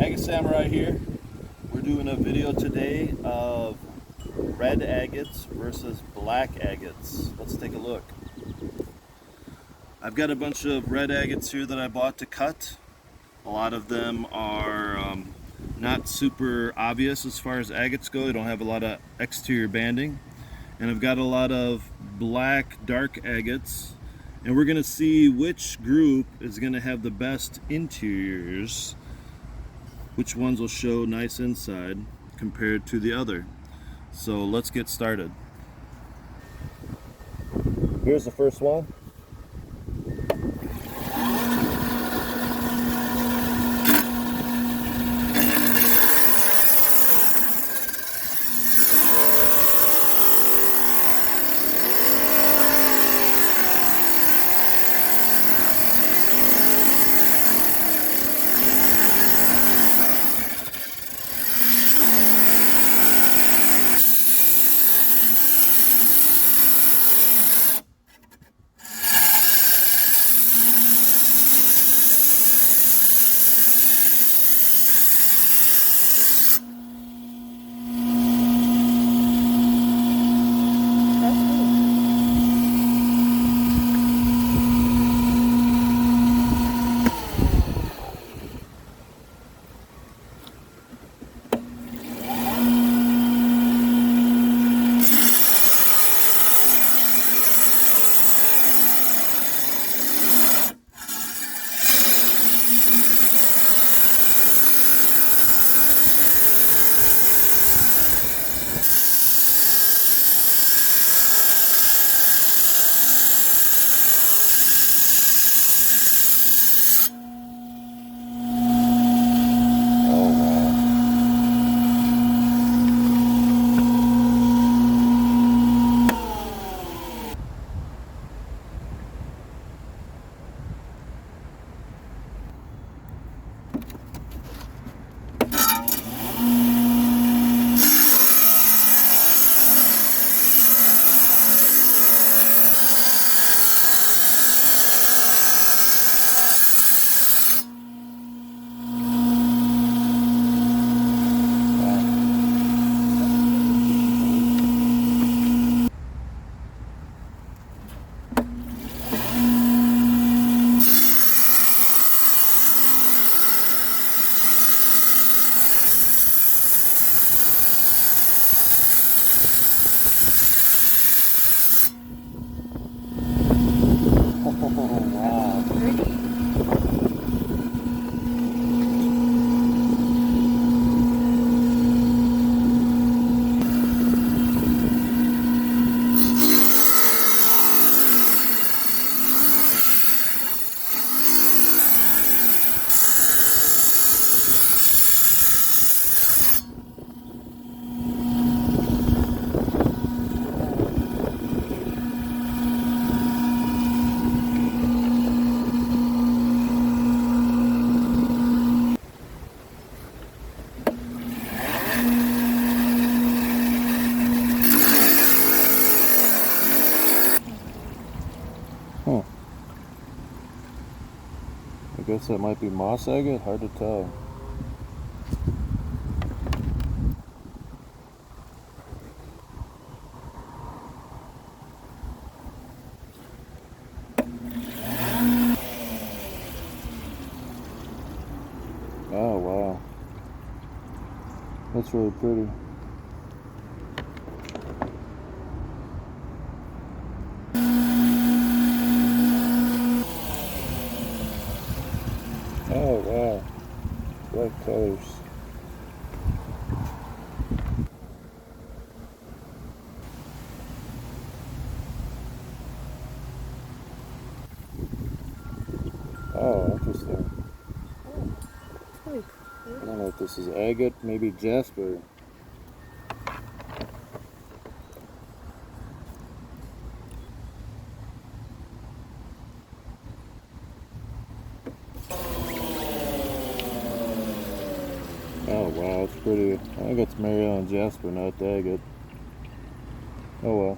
Agate Samurai here. We're doing a video today of red agates versus black agates. Let's take a look. I've got a bunch of red agates here that I bought to cut. A lot of them are not super obvious as far as agates go. They don't have a lot of exterior banding. And I've got a lot of black dark agates. And we're going to see which group is going to have the best interiors, which ones will show nice inside compared to the other. So let's get started. Here's the first one. I guess that might be moss agate, hard to tell. Oh wow, that's really pretty. Oh wow, bright colors. Oh, interesting. I don't know if this is agate, maybe jasper. Oh wow, it's pretty. I think it's Marion jasper, not agate. Oh well.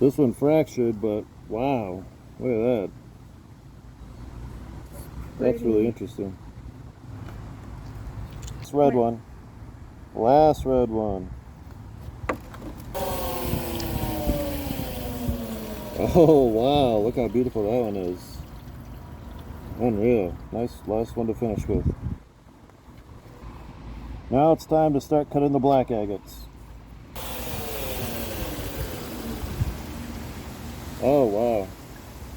This one fractured, but wow, look at that. That's really interesting. This red one. Last red one. Oh wow, look how beautiful that one is. Unreal. Nice last one to finish with. Now it's time to start cutting the black agates. Oh wow,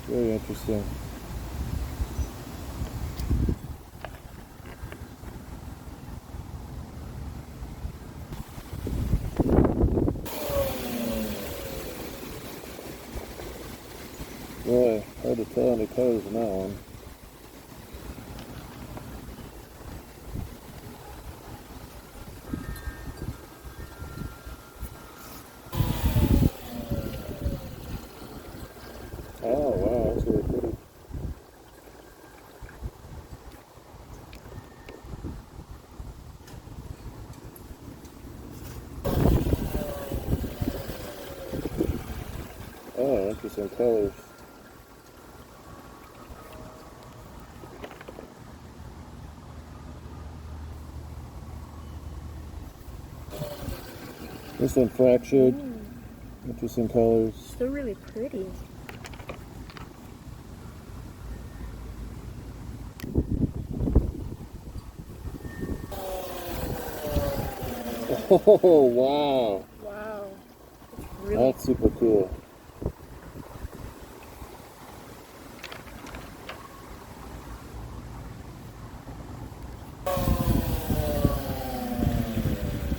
very interesting. Boy, hard to tell any colors in that one. Oh wow, that's really pretty. Oh, interesting colors. This one fractured. Interesting colors. Still really pretty. Oh wow. Wow. Really That's super cool.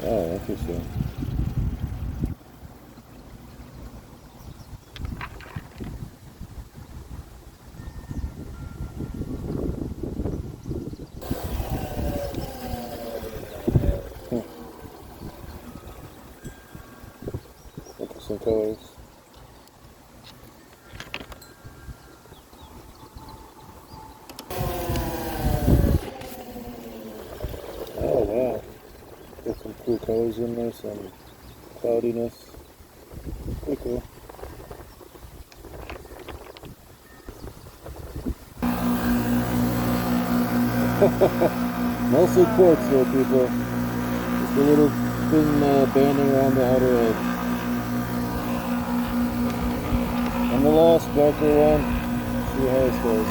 Oh, interesting. Interesting colors. Oh wow. Got some cool colors in there, some cloudiness. Pretty cool. Mostly quartz though, people. Just a little thin banding around the outer edge. And the last darker one, see how this goes.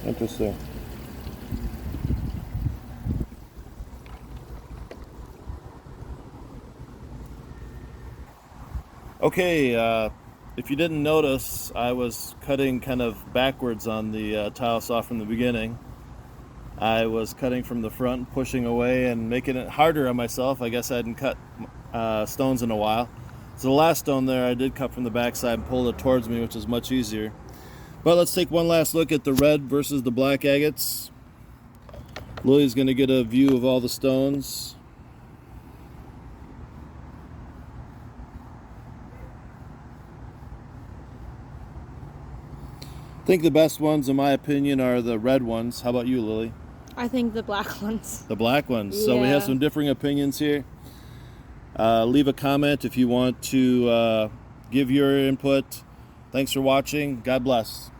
Interesting. Okay, if you didn't notice, I was cutting kind of backwards on the tile saw from the beginning. I was cutting from the front, pushing away and making it harder on myself. I guess I hadn't cut stones in a while. So the last stone there I did cut from the backside and pulled it towards me, which is much easier. But let's take one last look at the red versus the black agates. Lily's going to get a view of all the stones. I think the best ones, in my opinion, are the red ones. How about you, Lily? I think the black ones. The black ones. Yeah. So we have some differing opinions here. Leave a comment if you want to give your input. Thanks for watching. God bless.